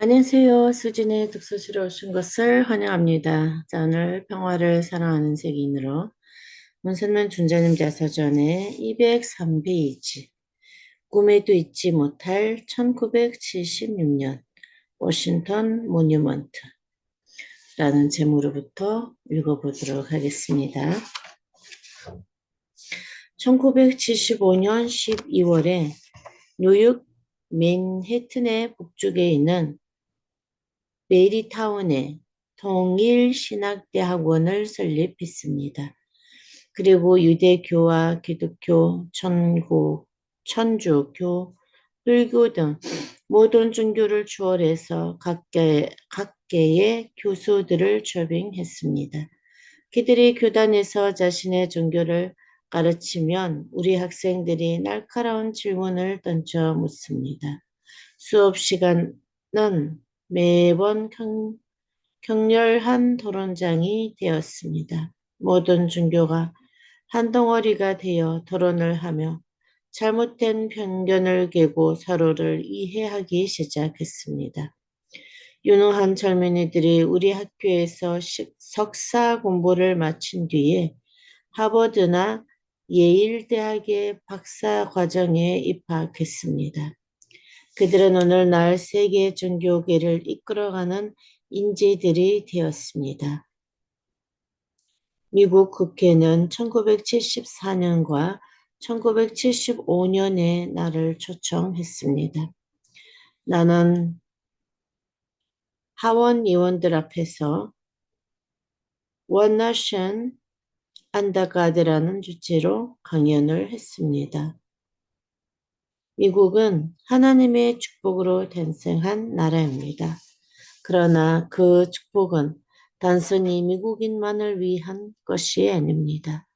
안녕하세요. 수진의 독서실에 오신 것을 환영합니다. 자, 오늘 평화를 사랑하는 세계인으로 문선만 준자님 자서전의 203페이지 꿈에도 잊지 못할 1976년 워싱턴 모뉴먼트라는 제목으로부터 읽어보도록 하겠습니다. 1975년 12월에 뉴욕 맨해튼의 북쪽에 있는 메리타운에 통일신학대학원을 설립했습니다. 그리고 유대교와 기독교, 천주교, 불교 등 모든 종교를 추월해서 각계의 교수들을 초빙했습니다. 그들이 교단에서 자신의 종교를 가르치면 우리 학생들이 날카로운 질문을 던져 묻습니다. 수업 시간은 매번 격렬한 토론장이 되었습니다. 모든 종교가 한 덩어리가 되어 토론을 하며 잘못된 편견을 깨고 서로를 이해하기 시작했습니다. 유능한 젊은이들이 우리 학교에서 석사 공부를 마친 뒤에 하버드나 예일 대학의 박사 과정에 입학했습니다. 그들은 오늘날 세계 종교계를 이끌어가는 인재들이 되었습니다. 미국 국회는 1974년과 1975년에 나를 초청했습니다. 나는 하원 의원들 앞에서 One Nation Under God라는 주제로 강연을 했습니다. 미국은 하나님의 축복으로 탄생한 나라입니다. 그러나 그 축복은 단순히 미국인만을 위한 것이 아닙니다.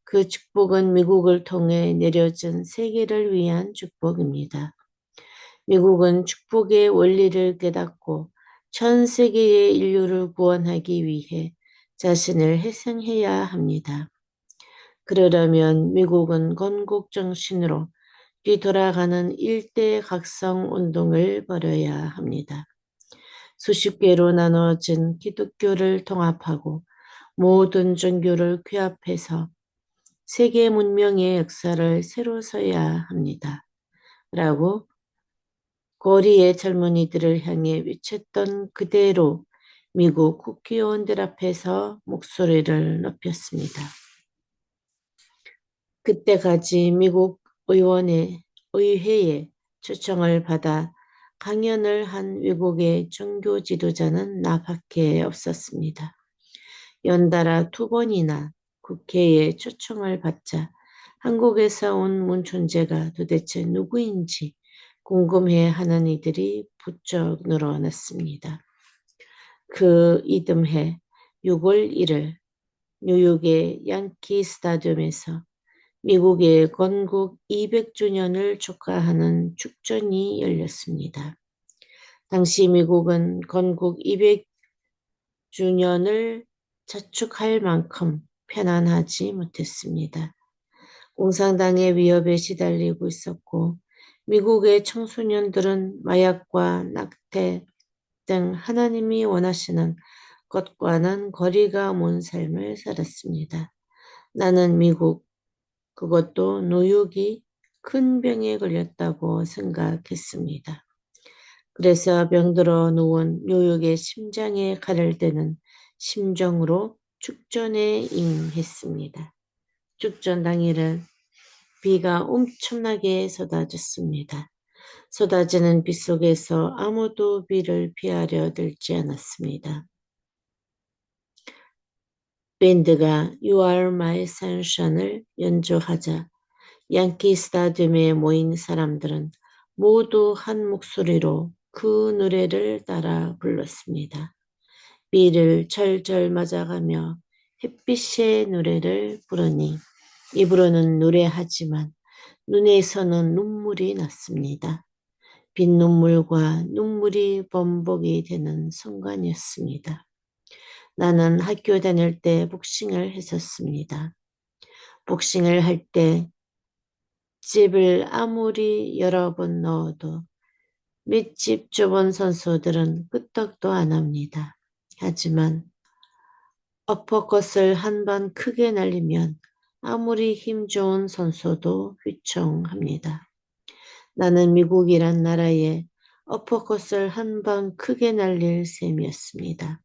그 축복은 미국을 통해 내려진 세계를 위한 축복입니다. 미국은 축복의 원리를 깨닫고 전 세계의 인류를 구원하기 위해 자신을 희생해야 합니다. 그러려면 미국은 건국 정신으로 뒤돌아가는 일대각성 운동을 벌여야 합니다. 수십 개로 나눠진 기독교를 통합하고 모든 종교를 규합해서 세계 문명의 역사를 새로 써야 합니다. 라고 거리의 젊은이들을 향해 외쳤던 그대로 미국 국회의원들 앞에서 목소리를 높였습니다. 그때까지 미국 의회의 초청을 받아 강연을 한 외국의 종교 지도자는 나밖에 없었습니다. 연달아 2번이나 국회에 초청을 받자 한국에서 온 문촌재가 도대체 누구인지 궁금해하는 이들이 부쩍 늘어났습니다. 그 이듬해 6월 1일 뉴욕의 양키 스타디움에서 미국의 건국 200주년을 축하하는 축전이 열렸습니다. 당시 미국은 건국 200주년을 자축할 만큼 편안하지 못했습니다. 공산당의 위협에 시달리고 있었고 미국의 청소년들은 마약과 낙태 등 하나님이 원하시는 것과는 거리가 먼 삶을 살았습니다. 나는 미국, 그것도 뉴욕이 큰 병에 걸렸다고 생각했습니다. 그래서 병들어 누운 뉴욕의 심장에 칼을 대는 심정으로 축전에 임했습니다. 축전 당일은 비가 엄청나게 쏟아졌습니다. 쏟아지는 비 속에서 아무도 비를 피하려 들지 않았습니다. 밴드가 You Are My Sunshine을 연주하자 양키 스타디움에 모인 사람들은 모두 한 목소리로 그 노래를 따라 불렀습니다. 비를 철철 맞아가며 햇빛의 노래를 부르니 입으로는 노래하지만 눈에서는 눈물이 났습니다. 빗눈물과 눈물이 범벅이 되는 순간이었습니다. 나는 학교 다닐 때 복싱을 했었습니다. 복싱을 할 때 집을 아무리 여러 번 넣어도 밑집 좁은 선수들은 끄떡도 안 합니다. 하지만 어퍼컷을 한 번 크게 날리면 아무리 힘 좋은 선수도 휘청합니다. 나는 미국이란 나라에 어퍼컷을 한 번 크게 날릴 셈이었습니다.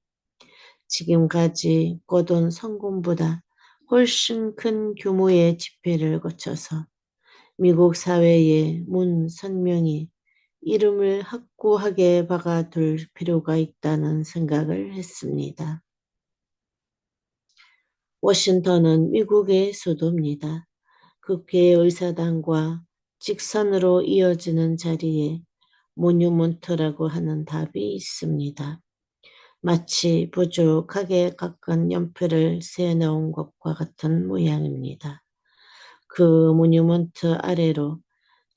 지금까지 거둔 성공보다 훨씬 큰 규모의 집회를 거쳐서 미국 사회의 문 선명히 이름을 확고하게 박아둘 필요가 있다는 생각을 했습니다. 워싱턴은 미국의 수도입니다. 국회의사당과 직선으로 이어지는 자리에 모뉴먼트라고 하는 답이 있습니다. 마치 부족하게 깎은 연필을 세워놓은 것과 같은 모양입니다. 그 모뉴먼트 아래로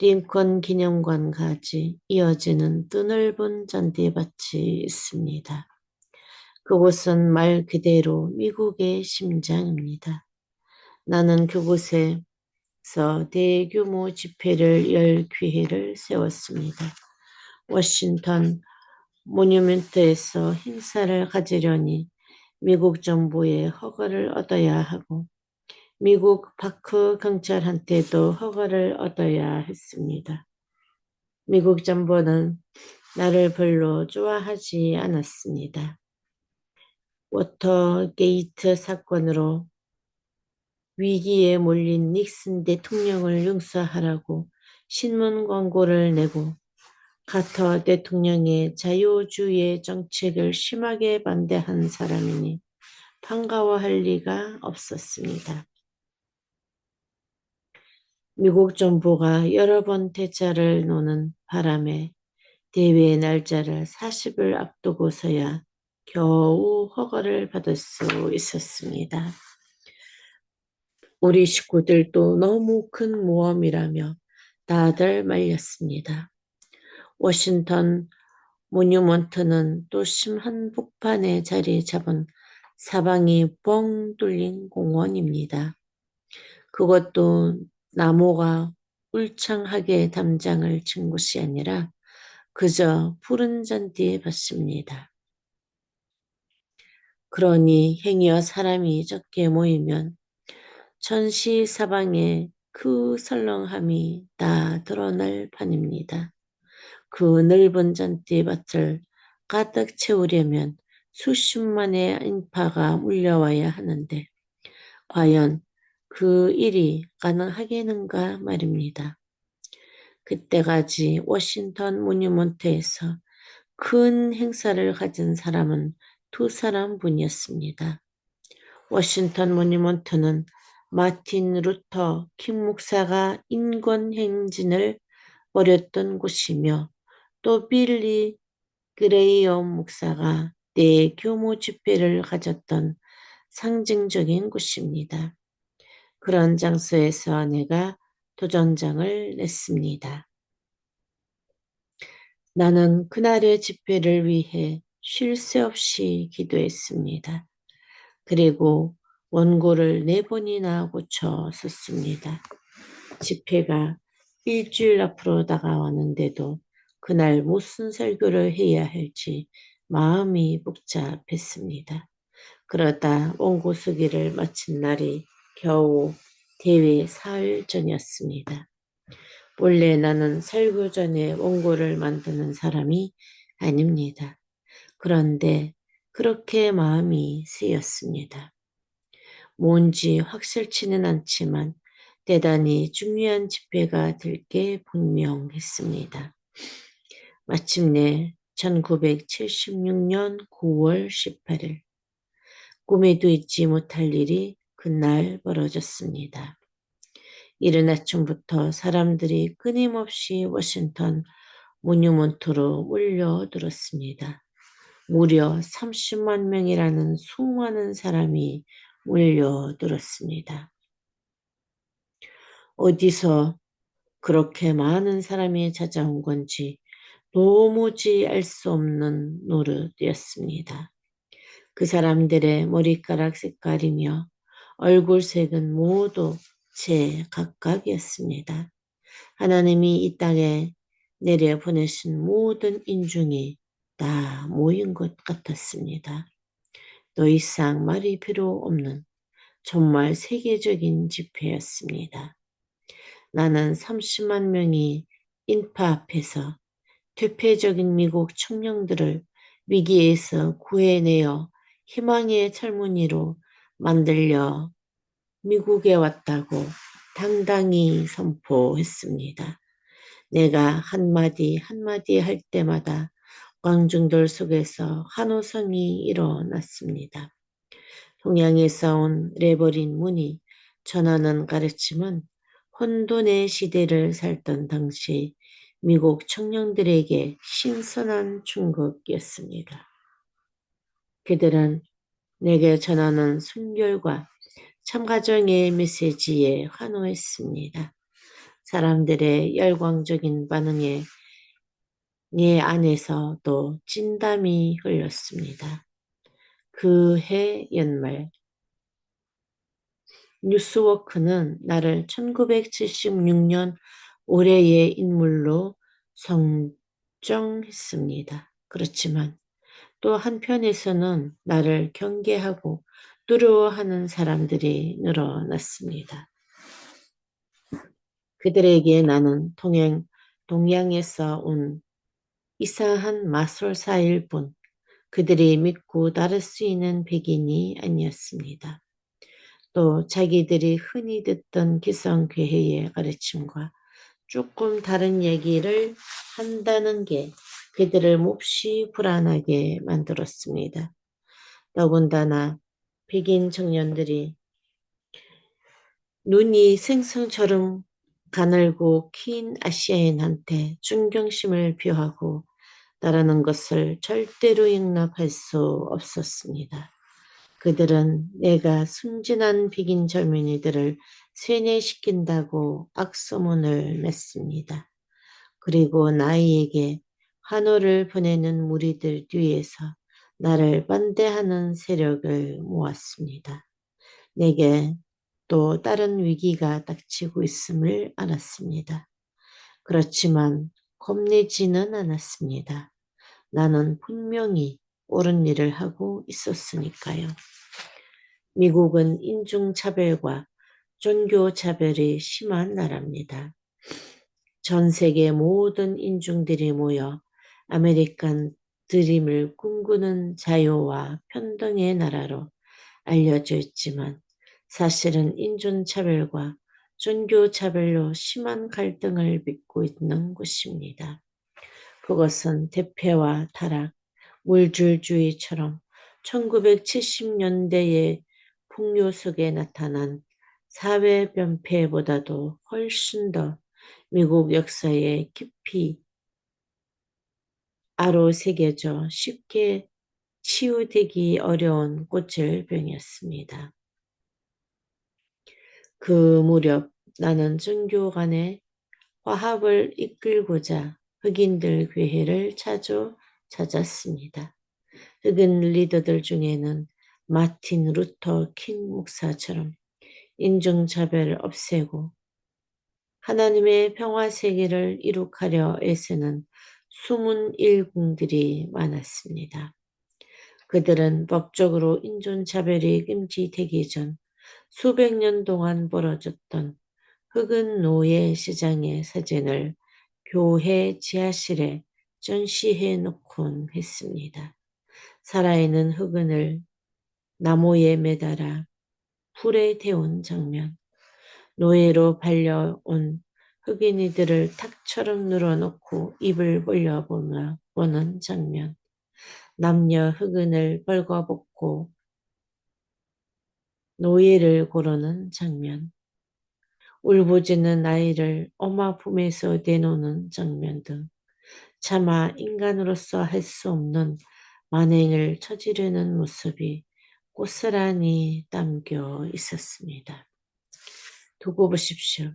링컨 기념관까지 이어지는 드넓은 잔디밭이 있습니다. 그곳은 말 그대로 미국의 심장입니다. 나는 그곳에서 대규모 집회를 열 기회를 세웠습니다. 워싱턴 모뉴먼트에서 행사를 가지려니 미국 정부의 허가를 얻어야 하고 미국 파크 경찰한테도 허가를 얻어야 했습니다. 미국 정부는 나를 별로 좋아하지 않았습니다. 워터게이트 사건으로 위기에 몰린 닉슨 대통령을 용서하라고 신문 광고를 내고 카터 대통령의 자유주의 정책을 심하게 반대한 사람이니 반가워할 리가 없었습니다. 미국 정부가 여러 번 대차를 노는 바람에 대회 날짜를 40일 앞두고서야 겨우 허가를 받을 수 있었습니다. 우리 식구들도 너무 큰 모험이라며 다들 말렸습니다. 워싱턴 모뉴먼트는 도심 한복판에 자리 잡은 사방이 뻥 뚫린 공원입니다. 그것도 나무가 울창하게 담장을 친 곳이 아니라 그저 푸른 잔디에 밭입니다. 그러니 행여와 사람이 적게 모이면 천시사방의 그 설렁함이 다 드러날 판입니다. 그 넓은 잔디밭을 가득 채우려면 수십만의 인파가 몰려와야 하는데 과연 그 일이 가능하겠는가 말입니다. 그때까지 워싱턴 모뉴먼트에서 큰 행사를 가진 사람은 두 사람뿐이었습니다. 워싱턴 모뉴먼트는 마틴 루터 킹 목사가 인권행진을 벌였던 곳이며 또 빌리 그레이엄 목사가 대규모 집회를 가졌던 상징적인 곳입니다. 그런 장소에서 내가 도전장을 냈습니다. 나는 그날의 집회를 위해 쉴 새 없이 기도했습니다. 그리고 원고를 4번이나 고쳐 썼습니다. 집회가 일주일 앞으로 다가왔는데도 그날 무슨 설교를 해야 할지 마음이 복잡했습니다. 그러다 원고 쓰기를 마친 날이 겨우 대회 사흘 전이었습니다. 원래 나는 설교 전에 원고를 만드는 사람이 아닙니다. 그런데 그렇게 마음이 쓰였습니다. 뭔지 확실치는 않지만 대단히 중요한 집회가 될 게 분명했습니다. 마침내 1976년 9월 18일 꿈에도 잊지 못할 일이 그날 벌어졌습니다. 이른 아침부터 사람들이 끊임없이 워싱턴 모뉴먼트로 몰려들었습니다. 무려 30만 명이라는 수많은 사람이 몰려들었습니다. 어디서 그렇게 많은 사람이 찾아온 건지 도무지 알 수 없는 노릇이었습니다. 그 사람들의 머리카락 색깔이며 얼굴색은 모두 제 각각이었습니다. 하나님이 이 땅에 내려보내신 모든 인중이 다 모인 것 같았습니다. 더 이상 말이 필요 없는 정말 세계적인 집회였습니다. 나는 30만 명이 인파 앞에서 퇴폐적인 미국 청년들을 위기에서 구해내어 희망의 젊은이로 만들려 미국에 왔다고 당당히 선포했습니다. 내가 한마디 한마디 할 때마다 광중들 속에서 환호성이 일어났습니다. 동양에서 온 레버린 문이 전하는 가르침은 혼돈의 시대를 살던 당시 미국 청년들에게 신선한 충격이었습니다. 그들은 내게 전하는 순결과 참가정의 메시지에 환호했습니다. 사람들의 열광적인 반응에 내 안에서도 진담이 흘렀습니다. 그 해 연말 뉴스워크는 나를 1976년 올해의 인물로 선정했습니다. 그렇지만 또 한편에서는 나를 경계하고 두려워하는 사람들이 늘어났습니다. 그들에게 나는 동양에서 온 이상한 마술사일 뿐 그들이 믿고 따를 수 있는 백인이 아니었습니다. 또 자기들이 흔히 듣던 기성교회의 가르침과 조금 다른 얘기를 한다는 게 그들을 몹시 불안하게 만들었습니다. 더군다나 백인 청년들이 눈이 생선처럼 가늘고 긴 아시아인한테 존경심을 표하고 따르는 것을 절대로 용납할 수 없었습니다. 그들은 내가 순진한 백인 젊은이들을 세뇌시킨다고 악소문을 냈습니다. 그리고 나에게 환호를 보내는 무리들 뒤에서 나를 반대하는 세력을 모았습니다. 내게 또 다른 위기가 닥치고 있음을 알았습니다. 그렇지만 겁내지는 않았습니다. 나는 분명히 옳은 일을 하고 있었으니까요. 미국은 인종차별과 종교차별이 심한 나라입니다. 전 세계 모든 인종들이 모여 아메리칸 드림을 꿈꾸는 자유와 평등의 나라로 알려져 있지만 사실은 인종차별과 종교차별로 심한 갈등을 빚고 있는 곳입니다. 그것은 대패와 타락, 물질주의처럼 1970년대의 풍요 속에 나타난 사회 변폐보다도 훨씬 더 미국 역사에 깊이 아로새겨져 쉽게 치유되기 어려운 고질병이었습니다. 그 무렵 나는 종교 간의 화합을 이끌고자 흑인들 교회를 자주 찾았습니다. 흑인 리더들 중에는 마틴 루터 킹 목사처럼 인종차별을 없애고 하나님의 평화세계를 이룩하려 애쓰는 숨은 일궁들이 많았습니다. 그들은 법적으로 인종차별이 금지되기 전 수백 년 동안 벌어졌던 흑인 노예 시장의 사진을 교회 지하실에 전시해 놓곤 했습니다. 살아있는 흑인을 나무에 매달아 불에 태운 장면, 노예로 발려온 흑인이들을 탁처럼 늘어놓고 입을 벌려보며 보는 장면, 남녀 흑인을 벌거벗고 노예를 고르는 장면, 울부짖는 아이를 엄마 품에서 내놓는 장면 등 차마 인간으로서 할 수 없는 만행을 저지르는 모습이 고스란히 담겨 있었습니다. 두고 보십시오.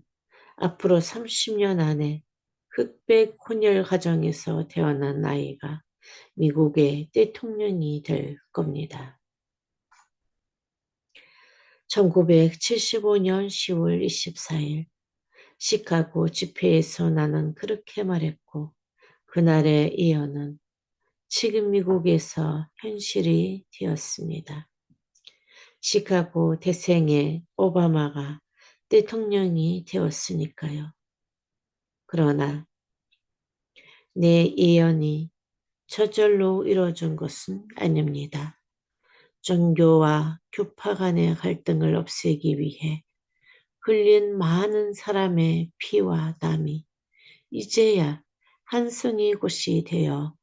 앞으로 30년 안에 흑백 혼혈 가정에서 태어난 아이가 미국의 대통령이 될 겁니다. 1975년 10월 24일 시카고 집회에서 나는 그렇게 말했고 그날의 예언은 지금 미국에서 현실이 되었습니다. 시카고 대생의 오바마가 대통령이 되었으니까요. 그러나 내 예언이 저절로 이루어진 것은 아닙니다. 종교와 교파 간의 갈등을 없애기 위해 흘린 많은 사람의 피와 땀이 이제야 한 송이 꽃이 되어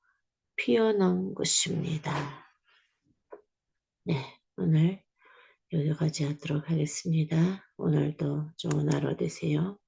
피어난 것입니다. 네, 오늘 여기까지 하도록 하겠습니다. 오늘도 좋은 하루 되세요.